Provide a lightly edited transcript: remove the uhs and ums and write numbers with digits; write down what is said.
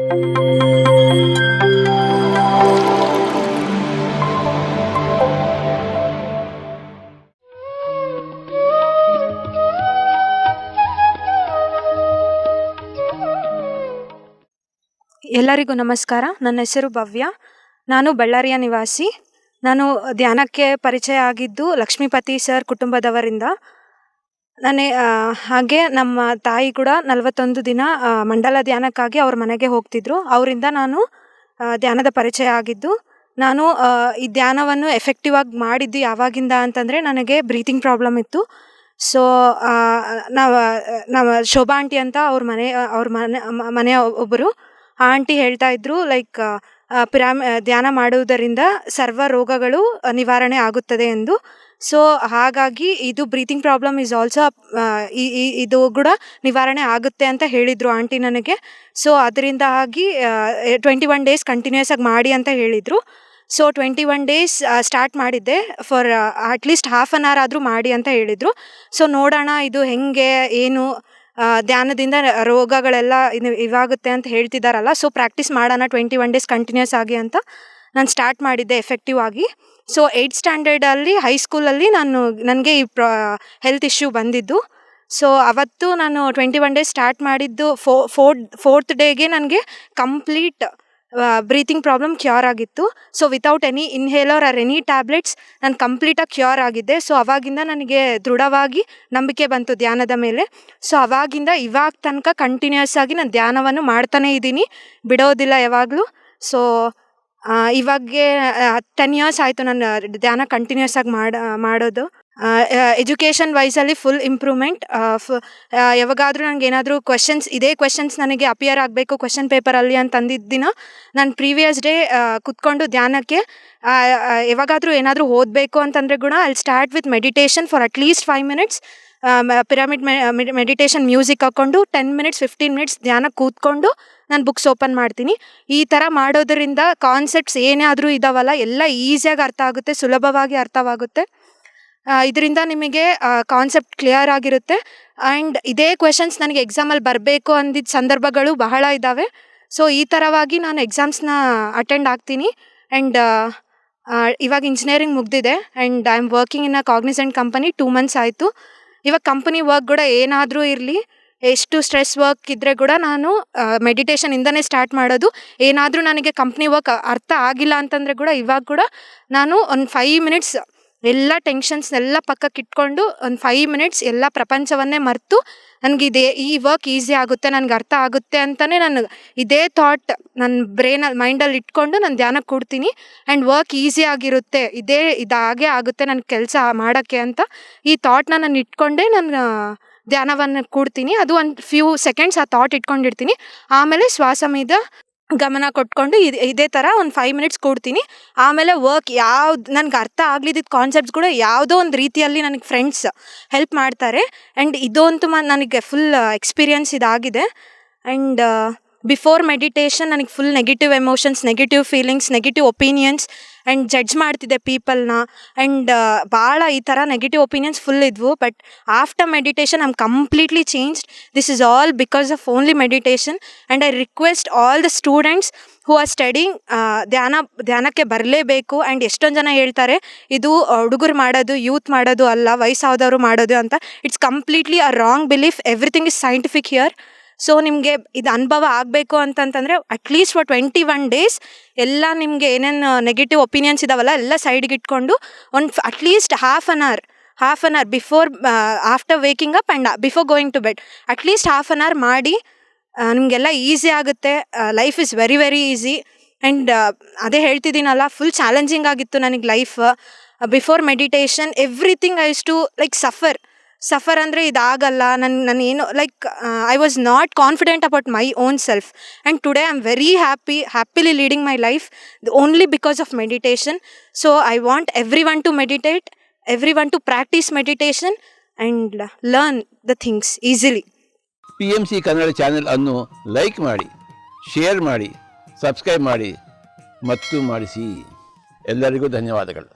ಎಲ್ಲರಿಗೂ ನಮಸ್ಕಾರ. ನನ್ನ ಹೆಸರು ಭವ್ಯ. ನಾನು ಬಳ್ಳಾರಿಯ ನಿವಾಸಿ. ನಾನು ಧ್ಯಾನಕ್ಕೆ ಪರಿಚಯ ಆಗಿದ್ದು ಲಕ್ಷ್ಮೀಪತಿ ಸರ್ ಕುಟುಂಬದವರಿಂದ. ಹಾಗೆ ನಮ್ಮ ತಾಯಿ ಕೂಡ 41 ದಿನ ಮಂಡಲ ಧ್ಯಾನಕ್ಕಾಗಿ ಅವ್ರ ಮನೆಗೆ ಹೋಗ್ತಿದ್ರು. ಅವರಿಂದ ನಾನು ಧ್ಯಾನದ ಪರಿಚಯ ಆಗಿದ್ದು. ನಾನು ಈ ಧ್ಯಾನವನ್ನು ಎಫೆಕ್ಟಿವ್ ಆಗಿ ಮಾಡಿದ್ದು ಯಾವಾಗಿಂದ ಅಂತಂದರೆ, ನನಗೆ ಬ್ರೀತಿಂಗ್ ಪ್ರಾಬ್ಲಮ್ ಇತ್ತು. ಸೊ ನಾವು ಶೋಭಾ ಆಂಟಿ ಅಂತ ಅವ್ರ ಮನೆಯ ಒಬ್ಬರು ಆಂಟಿ ಹೇಳ್ತಾ ಇದ್ರು, ಲೈಕ್ ಧ್ಯಾನ ಮಾಡುವುದರಿಂದ ಸರ್ವ ರೋಗಗಳು ನಿವಾರಣೆ ಆಗುತ್ತದೆ ಎಂದು. ಸೊ ಹಾಗಾಗಿ ಇದು ಬ್ರೀತಿಂಗ್ ಪ್ರಾಬ್ಲಮ್ ಈಸ್ ಆಲ್ಸೋ ಇದು ಕೂಡ ನಿವಾರಣೆ ಆಗುತ್ತೆ ಅಂತ ಹೇಳಿದರು ಆಂಟಿ ನನಗೆ. ಸೊ ಅದರಿಂದ ಆಗಿ 21 ಡೇಸ್ ಕಂಟಿನ್ಯೂಸ್ ಆಗಿ ಮಾಡಿ ಅಂತ ಹೇಳಿದರು. ಸೊ 21 ಡೇಸ್ ಸ್ಟಾರ್ಟ್ ಮಾಡಿದ್ದೆ. For at least half an hour ಆದರೂ ಮಾಡಿ ಅಂತ ಹೇಳಿದರು. ಸೊ ನೋಡೋಣ ಇದು ಹೆಂಗೆ ಏನು ಧ್ಯಾನದಿಂದ ರೋಗಗಳೆಲ್ಲ ಇವಾಗುತ್ತೆ ಅಂತ ಹೇಳ್ತಿದ್ದಾರಲ್ಲ. ಸೊ ಪ್ರಾಕ್ಟೀಸ್ ಮಾಡೋಣ 21 ಡೇಸ್ ಕಂಟಿನ್ಯೂಸ್ ಆಗಿ ಅಂತ ನಾನು ಸ್ಟಾರ್ಟ್ ಮಾಡಿದ್ದೆ ಎಫೆಕ್ಟಿವ್ ಆಗಿ. ಸೊ 8th ಸ್ಟ್ಯಾಂಡರ್ಡಲ್ಲಿ ಹೈಸ್ಕೂಲಲ್ಲಿ ನನಗೆ ಈ ಹೆಲ್ತ್ ಇಶ್ಯೂ ಬಂದಿದ್ದು. ಸೊ ಅವತ್ತು ನಾನು 21 ಡೇಸ್ ಸ್ಟಾರ್ಟ್ ಮಾಡಿದ್ದು. ಫೋರ್ತ್ ಡೇಗೆ ನನಗೆ ಕಂಪ್ಲೀಟ್ ಬ್ರೀತಿಂಗ್ ಪ್ರಾಬ್ಲಮ್ ಕ್ಯೂರ್ ಆಗಿತ್ತು. So without any inhaler R any tablets ನಾನು ಕಂಪ್ಲೀಟಾಗಿ ಕ್ಯೂರ್ ಆಗಿದ್ದೆ. ಸೊ ಅವಾಗಿಂದ ನನಗೆ ದೃಢವಾಗಿ ನಂಬಿಕೆ ಬಂತು ಧ್ಯಾನದ ಮೇಲೆ. ಸೊ ಅವಾಗಿಂದ ಇವಾಗ ತನಕ ಕಂಟಿನ್ಯೂಸ್ ಆಗಿ ನಾನು ಧ್ಯಾನವನ್ನು ಮಾಡ್ತಾನೇ ಇದ್ದೀನಿ, ಬಿಡೋದಿಲ್ಲ ಯಾವಾಗಲೂ. ಸೊ ಇವಾಗೆ 10 years ಆಯಿತು ನಾನು ಧ್ಯಾನ ಕಂಟಿನ್ಯೂಸ್ ಆಗಿ ಮಾಡೋದು. ಎಜುಕೇಷನ್ ವೈಸಲ್ಲಿ ಫುಲ್ ಇಂಪ್ರೂವ್ಮೆಂಟ್. ಯಾವಾಗಾದರೂ ನನಗೆ ಏನಾದರೂ ಇದೇ ಕ್ವೆಶನ್ಸ್ ನನಗೆ ಅಪಿಯರ್ ಆಗಬೇಕು ಕ್ವೆಶನ್ ಪೇಪರಲ್ಲಿ ಅಂತ ಅಂದಿದ್ದ ದಿನ, ನಾನು ಪ್ರೀವಿಯಸ್ ಡೇ ಕುತ್ಕೊಂಡು ಧ್ಯಾನಕ್ಕೆ ಯಾವಾಗಾದರೂ ಏನಾದರೂ ಓದಬೇಕು ಅಂತಂದರೆ ಕೂಡ I start with meditation for at least 5 minutes. Pyramid meditation music ಹಾಕ್ಕೊಂಡು 10 minutes 15 minutes ಧ್ಯಾನ ಕೂತ್ಕೊಂಡು ನಾನು ಬುಕ್ಸ್ ಓಪನ್ ಮಾಡ್ತೀನಿ. ಈ ಥರ ಮಾಡೋದರಿಂದ ಕಾನ್ಸೆಪ್ಟ್ಸ್ ಏನೇ ಆದರೂ ಇದ್ದಾವಲ್ಲ ಎಲ್ಲ ಈಸಿಯಾಗಿ ಅರ್ಥ ಆಗುತ್ತೆ, ಸುಲಭವಾಗಿ ಅರ್ಥವಾಗುತ್ತೆ. ಇದರಿಂದ ನಿಮಗೆ ಕಾನ್ಸೆಪ್ಟ್ ಕ್ಲಿಯರ್ ಆಗಿರುತ್ತೆ. ಆ್ಯಂಡ್ ಇದೇ ಕ್ವೆಶನ್ಸ್ ನನಗೆ ಎಕ್ಸಾಮಲ್ಲಿ ಬರಬೇಕು ಅಂದಿದ್ದ ಸಂದರ್ಭಗಳು ಬಹಳ ಇದ್ದಾವೆ. ಸೊ ಈ ಥರವಾಗಿ ನಾನು ಎಕ್ಸಾಮ್ಸ್ನ ಅಟೆಂಡ್ ಆಗ್ತೀನಿ. ಆ್ಯಂಡ್ ಇವಾಗ ಇಂಜಿನಿಯರಿಂಗ್ ಮುಗಿದಿದೆ and I am working in a Cognizant company. 2 months ಆಯಿತು. ಇವಾಗ ಕಂಪನಿ ವರ್ಕ್ ಕೂಡ ಏನಾದರೂ ಇರಲಿ, ಎಷ್ಟು ಸ್ಟ್ರೆಸ್ ವರ್ಕ್ ಇದ್ದರೆ ಕೂಡ ನಾನು ಮೆಡಿಟೇಷನಿಂದನೇ ಸ್ಟಾರ್ಟ್ ಮಾಡೋದು. ಏನಾದರೂ ನನಗೆ ಕಂಪ್ನಿ ವರ್ಕ್ ಅರ್ಥ ಆಗಿಲ್ಲ ಅಂತಂದರೆ ಕೂಡ ಇವಾಗ ಕೂಡ ನಾನು ಒಂದು 5 minutes ಎಲ್ಲ ಟೆನ್ಷನ್ಸ್ನೆಲ್ಲ ಪಕ್ಕಕ್ಕೆ ಇಟ್ಕೊಂಡು ಒಂದು 5 minutes ಎಲ್ಲ ಪ್ರಪಂಚವನ್ನೇ ಮರೆತು ನನಗೆ ಈ ವರ್ಕ್ ಈಸಿ ಆಗುತ್ತೆ, ನನಗೆ ಅರ್ಥ ಆಗುತ್ತೆ ಅಂತಲೇ ನಾನು ಇದೇ ಥಾಟ್ ನನ್ನ ಮೈಂಡಲ್ಲಿ ಇಟ್ಕೊಂಡು ನಾನು ಧ್ಯಾನಕ್ಕೆ ಕೂಡ್ತೀನಿ. ಆ್ಯಂಡ್ ವರ್ಕ್ ಈಸಿ ಆಗಿರುತ್ತೆ, ಇದಾಗೇ ಆಗುತ್ತೆ ನನ್ನ ಕೆಲಸ ಮಾಡೋಕ್ಕೆ ಅಂತ ಈ ಥಾಟ್ನ ನಾನು ಇಟ್ಕೊಂಡೇ ನಾನು ಧ್ಯಾನವನ್ನು ಕೂಡ್ತೀನಿ. ಅದು ಒಂದು ಫ್ಯೂ ಸೆಕೆಂಡ್ಸ್ ಆ ಥಾಟ್ ಇಟ್ಕೊಂಡಿರ್ತೀನಿ. ಆಮೇಲೆ ಶ್ವಾಸ మీద ಗಮನ ಕೊಟ್ಕೊಂಡು ಇದೇ ಥರ ಒಂದು 5 minutes ಕೂಡ್ತೀನಿ. ಆಮೇಲೆ ವರ್ಕ್ ಯಾವ್ದು ನನಗೆ ಅರ್ಥ ಆಗ್ಲಿದ್ದಿದ್ದ ಕಾನ್ಸೆಪ್ಟ್ಸ್ ಕೂಡ ಯಾವುದೋ ಒಂದು ರೀತಿಯಲ್ಲಿ ನನಗೆ ಫ್ರೆಂಡ್ಸ್ ಹೆಲ್ಪ್ ಮಾಡ್ತಾರೆ. ಆ್ಯಂಡ್ ಇದಂತೂ ನನಗೆ ಫುಲ್ ಎಕ್ಸ್ಪೀರಿಯನ್ಸ್ ಇದಾಗಿದೆ. ಆ್ಯಂಡ್ ಬಿಫೋರ್ ಮೆಡಿಟೇಷನ್ ನನಗೆ full negative emotions, negative feelings, negative opinions and judge ಮಾಡ್ತಿದ್ದೆ ಪೀಪಲ್ನ. ಆ್ಯಂಡ್ ಭಾಳ ಈ ಥರ ನೆಗೆಟಿವ್ ಒಪಿನಿಯನ್ಸ್ ಫುಲ್ ಇದ್ವು. But after meditation I am completely changed. This is all because of only meditation. And I request all the students who are studying ಧ್ಯಾನಕ್ಕೆ ಬರಲೇಬೇಕು. And ಎಷ್ಟೊಂದು ಜನ ಹೇಳ್ತಾರೆ ಇದು ಹುಡುಗರು ಮಾಡೋದು, ಯೂತ್ ಮಾಡೋದು ಅಲ್ಲ, ವಯಸ್ಸಾದವರು ಮಾಡೋದು ಅಂತ. It's completely a wrong belief. Everything is scientific here. So ನಿಮಗೆ ಇದು ಅನುಭವ ಆಗಬೇಕು ಅಂತಂತಂದರೆ ಅಟ್ಲೀಸ್ಟ್ ಫಾರ್ 21 days ಎಲ್ಲ ನಿಮಗೆ ಏನೇನು ನೆಗೆಟಿವ್ ಒಪಿನಿಯನ್ಸ್ ಇದ್ದಾವಲ್ಲ ಎಲ್ಲ ಸೈಡ್ಗೆ ಇಟ್ಕೊಂಡು at least half an hour before after waking up and before going to bed at least half an hour ಮಾಡಿ. ನಿಮಗೆಲ್ಲ ಈಸಿ ಆಗುತ್ತೆ. Life is very very easy. And ಅದೇ ಹೇಳ್ತಿದ್ದೀನಲ್ಲ, ಫುಲ್ ಚಾಲೆಂಜಿಂಗ್ ಆಗಿತ್ತು ನನಗೆ life. Before meditation everything I use to like suffer ಅಂದರೆ ಇದಾಗಲ್ಲ, ನಾನು ಏನು like I was not confident about my own self. And today I am very happily leading my life only because of meditation. So I want every one to meditate, every one to practise meditation and learn the things easily. PMC Kannada channel ಅನ್ನು like ಮಾಡಿ, share ಮಾಡಿ, subscribe ಮಾಡಿ ಮತ್ತು ಮಾಡಿಸಿ. ಎಲ್ಲರಿಗೂ ಧನ್ಯವಾದಗಳು.